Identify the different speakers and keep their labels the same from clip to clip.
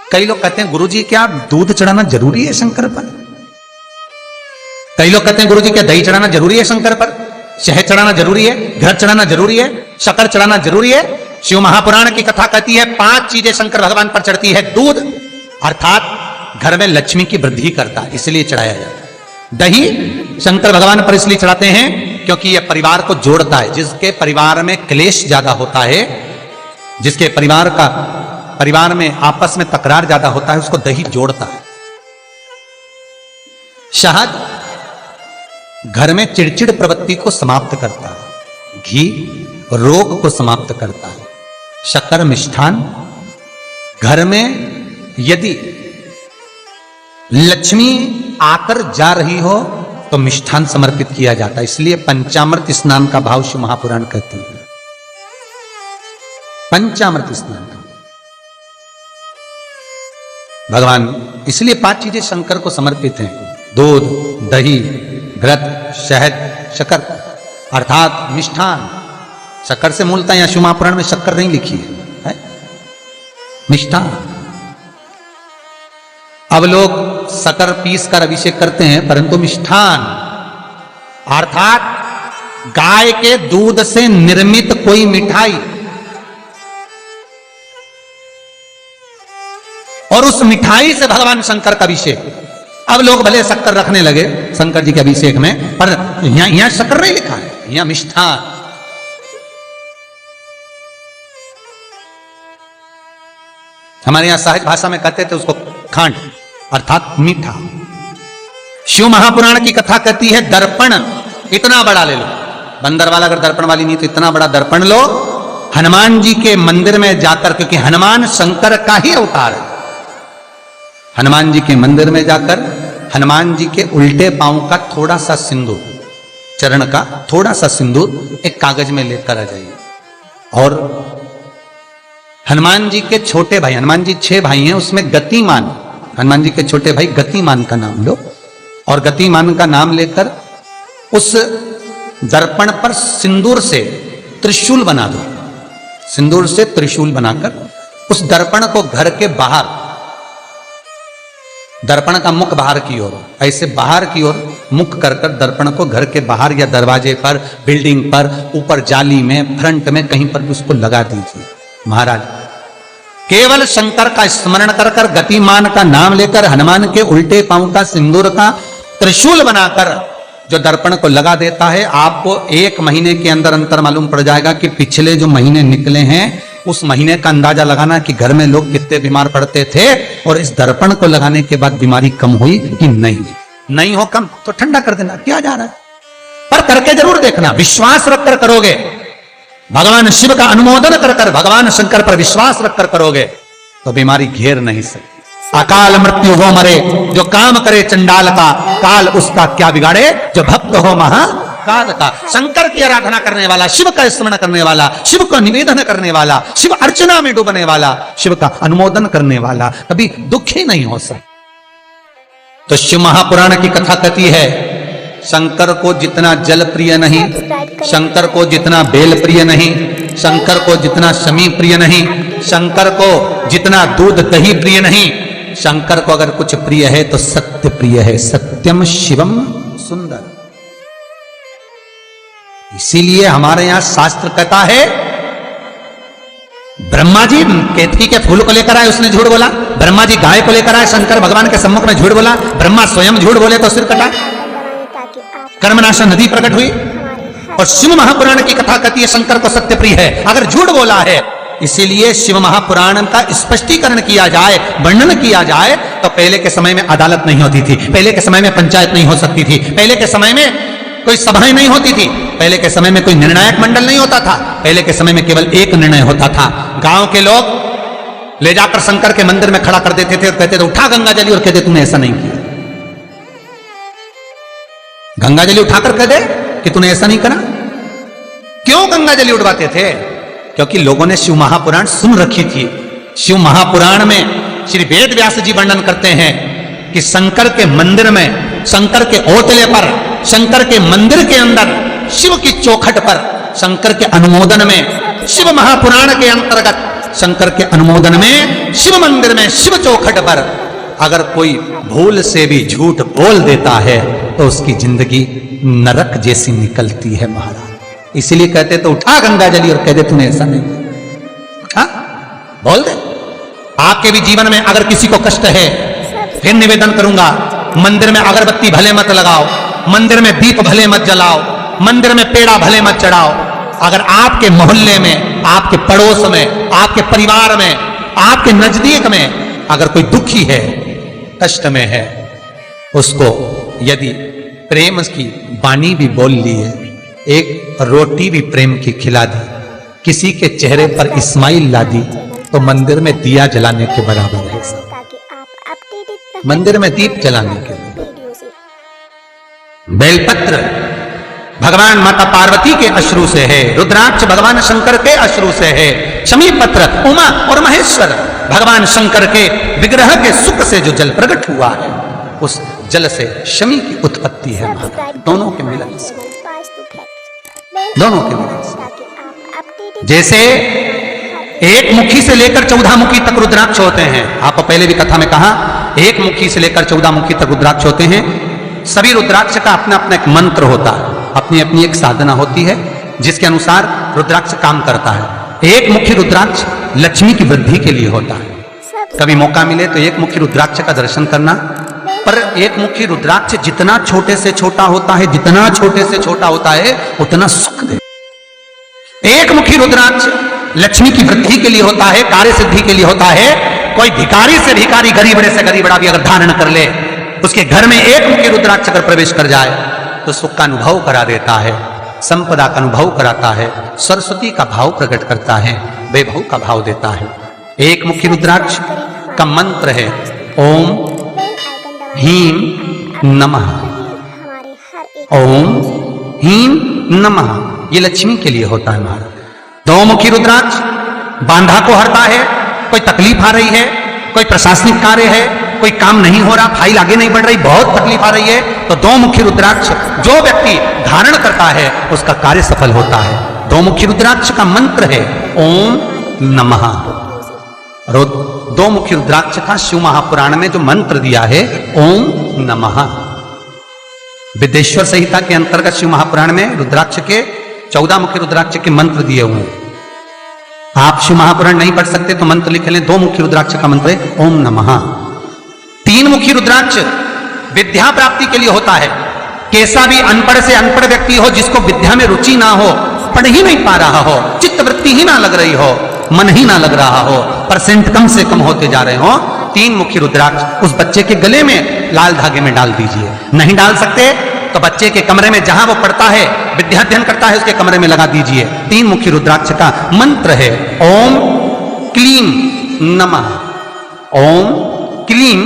Speaker 1: कई लोग कहते हैं गुरुजी क्या दूध चढ़ाना जरूरी है शंकर पर? कई लोग कहते हैं गुरुजी क्या दही चढ़ाना जरूरी है शंकर पर? शहद चढ़ाना जरूरी है? घृत चढ़ाना जरूरी है? शक्कर चढ़ाना जरूरी है? शिव महापुराण की कथा कहती है 5 चीजें शंकर भगवान पर चढ़ती है। दूध अर्थात घर में लक्ष्मी की वृद्धि करता है, इसलिए चढ़ाया जाता है। दही शंकर भगवान पर इसलिए चढ़ाते हैं क्योंकि यह परिवार को जोड़ता है। जिसके परिवार में क्लेश ज्यादा होता है, जिसके परिवार में आपस में तकरार ज्यादा होता है, उसको दही जोड़ता है। शहद घर में चिड़चिड़ प्रवृत्ति को समाप्त करता है। घी रोग को समाप्त करता है। शक्कर मिष्ठान घर में यदि लक्ष्मी आकर जा रही हो तो मिष्ठान समर्पित किया जाता है। इसलिए पंचामृत स्नान का भाव शिव महापुराण कहते हैं। पंचामृत स्नान का भगवान इसलिए 5 चीजें शंकर को समर्पित हैं। दूध, दही, घृत, शहद, शक्कर अर्थात मिष्ठान। शक्कर से मूलतः यहां शिव महापुराण में शक्कर नहीं लिखी है, मिष्ठान। अब लोग शक्कर पीस कर अभिषेक करते हैं, परंतु मिष्ठान अर्थात गाय के दूध से निर्मित कोई मिठाई, और उस मिठाई से भगवान शंकर का अभिषेक। अब लोग भले शक्कर रखने लगे शंकर जी के अभिषेक में, पर यहां शक्कर नहीं लिखा है, यहां मिष्ठान। हमारे यहां सहज भाषा में कहते थे उसको खांड अर्थात मीठा। शिव महापुराण की कथा कहती है दर्पण इतना बड़ा ले लो। बंदर वाला अगर दर्पण वाली नहीं तो इतना बड़ा दर्पण लो, हनुमान जी के मंदिर में जाकर, क्योंकि हनुमान शंकर का ही अवतार है। हनुमान जी के मंदिर में जाकर हनुमान जी के उल्टे पांव का थोड़ा सा सिंदूर, चरण का थोड़ा सा सिंदूर एक कागज में लेकर आ जाइए। और हनुमान जी के छोटे भाई, हनुमान जी 6 भाई हैं, उसमें गतिमान, हनुमान जी के छोटे भाई गतिमान का नाम लो, और गतिमान का नाम लेकर उस दर्पण पर सिंदूर से त्रिशूल बना दो। सिंदूर से त्रिशूल बनाकर उस दर्पण को घर के बाहर, दर्पण का मुख बाहर की ओर, ऐसे बाहर की ओर मुख कर कर दर्पण को घर के बाहर या दरवाजे पर, बिल्डिंग पर, ऊपर जाली में, फ्रंट में कहीं पर भी उसको लगा दीजिए। महाराज केवल शंकर का स्मरण कर कर, गतिमान का नाम लेकर, हनुमान के उल्टे पांव का सिंदूर का त्रिशूल बनाकर जो दर्पण को लगा देता है, आपको 1 महीने के अंदर अंतर मालूम पड़ जाएगा कि पिछले जो महीने निकले हैं उस महीने का अंदाजा लगाना कि घर में लोग कितने बीमार पड़ते थे, और इस दर्पण को लगाने के बाद बीमारी कम हुई कि नहीं हो कम तो ठंडा कर देना, क्या जा रहा है, पर करके जरूर देखना। विश्वास रखकर करोगे, भगवान शिव का अनुमोदन कर कर, भगवान शंकर पर विश्वास रखकर करोगे तो बीमारी घेर नहीं सकती। अकाल मृत्यु हो मरे जो काम करे चंडाल का, काल उसका क्या बिगाड़े जो भक्त हो महाकाल का। शंकर की आराधना करने वाला, शिव का स्मरण करने वाला, शिव को निवेदन करने वाला, शिव अर्चना में डूबने वाला, शिव का अनुमोदन करने वाला कभी दुखी नहीं हो सकता। तो शिव महापुराण की कथा कहती है शंकर को जितना जल प्रिय नहीं, शंकर को जितना बेल प्रिय नहीं, शंकर को जितना शमी प्रिय नहीं, शंकर को जितना दूध दही प्रिय नहीं, शंकर को अगर कुछ प्रिय है तो सत्य प्रिय है। सत्यम शिवम सुंदर। इसीलिए हमारे यहां शास्त्र कहता है, ब्रह्मा जी केतकी के फूल को लेकर आए, उसने झूठ बोला। ब्रह्मा जी गाय को लेकर आए, शंकर भगवान के सम्मुख में झूठ बोला। ब्रह्मा स्वयं झूठ बोले तो सिर कटा। कर्मनाशा नदी प्रकट हुई। और शिव महापुराण की कथा कहती है शंकर को सत्य प्रिय है अगर झूठ बोला है। इसीलिए शिव महापुराण का स्पष्टीकरण किया जाए, वर्णन किया जाए, तो पहले के समय में अदालत नहीं होती थी, पहले के समय में पंचायत नहीं हो सकती थी, पहले के समय में कोई सभाएं नहीं होती थी, पहले के समय में कोई निर्णायक मंडल नहीं होता था, पहले के समय में केवल एक निर्णय होता था। गांव के लोग ले जाकर शंकर के मंदिर में खड़ा कर देते थे और कहते थे उठा गंगा जली, और कहते तूने ऐसा नहीं किया। गंगा जली उठाकर कह दे कि तूने ऐसा नहीं करा। क्यों गंगा जली उठवाते थे? क्योंकि लोगों ने शिव महापुराण सुन रखी थी। शिव महापुराण में श्री वेद व्यास जी वर्णन करते हैं कि शंकर के मंदिर में, शंकर के ओटले पर, शंकर के मंदिर के अंदर, शिव की चौखट पर, शंकर के अनुमोदन में, शिव महापुराण के अंतर्गत शंकर के अनुमोदन में शिव मंदिर में शिव चौखट पर अगर कोई भूल से भी झूठ बोल देता है तो उसकी जिंदगी नरक जैसी निकलती है महाराज। इसीलिए कहते तो उठा गंगा जली और कह दे तूने ऐसा नहीं उठा, बोल दे। आपके भी जीवन में अगर किसी को कष्ट है, फिर निवेदन करूंगा, मंदिर में अगरबत्ती भले मत लगाओ, मंदिर में दीप भले मत जलाओ, मंदिर में पेड़ा भले मत चढ़ाओ। अगर आपके मोहल्ले में, आपके पड़ोस में, आपके परिवार में, आपके नजदीक में अगर कोई दुखी है, कष्ट में है, उसको यदि प्रेम की वाणी भी बोल ली है, एक रोटी भी प्रेम की खिला दी, किसी के चेहरे पर इस्माइल ला दी, तो मंदिर में दिया जलाने के बराबर है। मंदिर में दीप जलाने के लिए बेलपत्र भगवान माता पार्वती के अश्रु से है, रुद्राक्ष भगवान शंकर के अश्रु से है, शमी पत्र उमा और महेश्वर भगवान शंकर के विग्रह के सुख से जो जल प्रकट हुआ है, उस जल से शमी की उत्पत्ति है। दोनों के मिलन से, दोनों के मिलन से। जैसे एक मुखी से लेकर 14 मुखी तक रुद्राक्ष होते हैं। आप पहले भी कथा में कहा, एक मुखी से लेकर 14 मुखी तक रुद्राक्ष होते हैं। सभी रुद्राक्ष का अपना अपना एक मंत्र होता है, अपनी अपनी एक साधना होती है जिसके अनुसार रुद्राक्ष काम करता है। एक मुखी रुद्राक्ष लक्ष्मी की वृद्धि के लिए होता है। कभी मौका मिले तो एक मुखी रुद्राक्ष का दर्शन करना। पर एक मुखी रुद्राक्ष जितना छोटे से छोटा होता है, जितना छोटे से छोटा होता है, उतना सुख दे। एक मुखी रुद्राक्ष लक्ष्मी की वृद्धि के लिए होता है, कार्य सिद्धि के लिए होता है। कोई भिखारी से भिखारी, गरीबड़े से गरीबड़ा भी अगर धारण कर ले, उसके घर में एक मुखी रुद्राक्ष अगर प्रवेश कर जाए तो सुख का अनुभव करा देता है, संपदा का अनुभव कराता है, सरस्वती का भाव प्रकट करता है, वैभव का भाव देता है। एक मुखी रुद्राक्ष का मंत्र है ओम ह्रीं नमः। ओम ह्रीं नमः, ये लक्ष्मी के लिए होता है महाराज। दो मुखी रुद्राक्ष बांधा को हरता है। कोई तकलीफ आ रही है, कोई प्रशासनिक कार्य है, कोई काम नहीं हो रहा, फाइल आगे नहीं बढ़ रही, बहुत तकलीफ आ रही है, तो दो मुखी रुद्राक्ष जो व्यक्ति धारण करता है उसका कार्य सफल होता है। दो मुखी रुद्राक्ष का मंत्र है ओम नमः। और दो मुखी रुद्राक्ष का शिव महापुराण में जो मंत्र दिया है ओम नमः, विदेश्वर संहिता के अंतर्गत शिव महापुराण में रुद्राक्ष के 14 मुखी रुद्राक्ष के मंत्र दिए हुए हैं। आप शिव महापुराण नहीं पढ़ सकते तो मंत्र लिख लें। दो मुखी रुद्राक्ष का मंत्र है ओम नमः। तीन मुखी रुद्राक्ष विद्या प्राप्ति के लिए होता है। कैसा भी अनपढ़ से अनपढ़ व्यक्ति हो, जिसको विद्या में रुचि ना हो, पढ़ ही नहीं पा रहा हो, चित्त वृत्ति ही ना लग रही हो, मन ही ना लग रहा हो, परसेंट कम से कम होते जा रहे हो, तीन मुखी रुद्राक्ष उस बच्चे के गले में लाल धागे में डाल दीजिए। नहीं डाल सकते तो बच्चे के कमरे में जहां वो पढ़ता है, विद्याध्ययन करता है, उसके कमरे में लगा दीजिए। तीन मुखी रुद्राक्ष का मंत्र है ओम क्लीं नमः। ओम क्लीं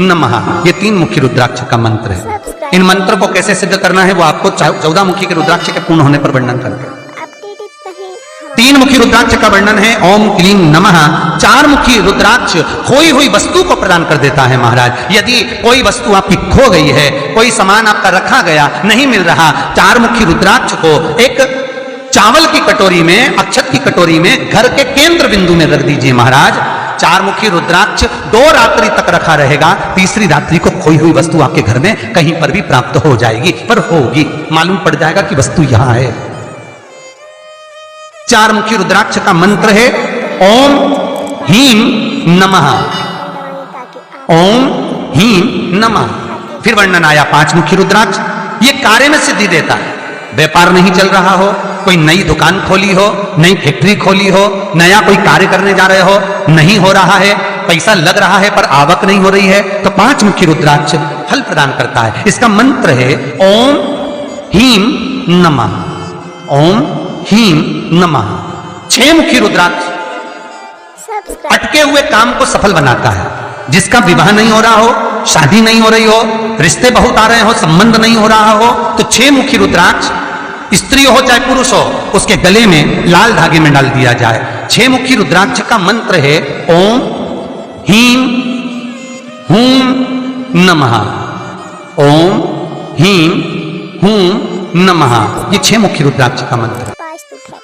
Speaker 1: नमः, ये तीन मुखी रुद्राक्ष का मंत्र है। इन मंत्र को कैसे सिद्ध करना है वो आपको 14 मुखी के रुद्राक्ष के पूर्ण होने पर वर्णन करते हैं। तीन मुखी रुद्राक्ष का वर्णन है ओम क्लीं नमः। चार मुखी रुद्राक्ष खोई हुई वस्तु को प्रदान कर देता है महाराज। यदि कोई वस्तु आपकी खो गई है, कोई सामान आपका रखा गया नहीं मिल रहा, चार मुखी रुद्राक्ष को एक चावल की कटोरी में, अक्षत की कटोरी में घर के केंद्र बिंदु में रख दीजिए महाराज। चार मुखी रुद्राक्ष 2 रात्रि तक रखा रहेगा। तीसरी रात्रि को खोई हुई वस्तु आपके घर में कहीं पर भी प्राप्त हो जाएगी, पर होगी, मालूम पड़ जाएगा कि वस्तु यहां है। चार मुखी रुद्राक्ष का मंत्र है ओम ह्रीं नमः। ओम ह्रीं नमः। फिर वर्णन आया 5 मुखी रुद्राक्ष। ये कार्य में सिद्धि देता है। व्यापार नहीं चल रहा हो, कोई नई दुकान खोली हो, नई फैक्ट्री खोली हो, नया कोई कार्य करने जा रहे हो, नहीं हो रहा है, पैसा लग रहा है पर आवक नहीं हो रही है, तो 5 मुखी रुद्राक्ष फल प्रदान करता है। इसका मंत्र है ओम ह्रीं नमः। ओम ह्रीं नमः। 6 मुखी रुद्राक्ष अटके हुए काम को सफल बनाता है। जिसका विवाह नहीं हो रहा हो, शादी नहीं हो रही हो, रिश्ते बहुत आ रहे हो, संबंध नहीं हो रहा हो, तो 6 मुखी रुद्राक्ष स्त्री हो चाहे पुरुष हो, उसके गले में लाल धागे में डाल दिया जाए। 6 मुखी रुद्राक्ष का मंत्र है ओम ह्रीं हूं नमः। ओम ह्रीं हूं नमः। ये 6 मुखी रुद्राक्ष का मंत्र है।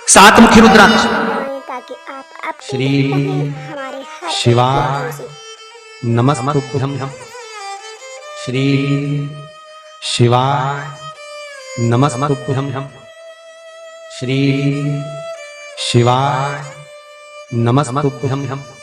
Speaker 1: 7 मुखी रुद्राक्ष श्री शिवाय नमस्तुभ्यं। श्री शिवाय नमस्तुभ्यं। श्री शिवाय नमस्तुभ्यं।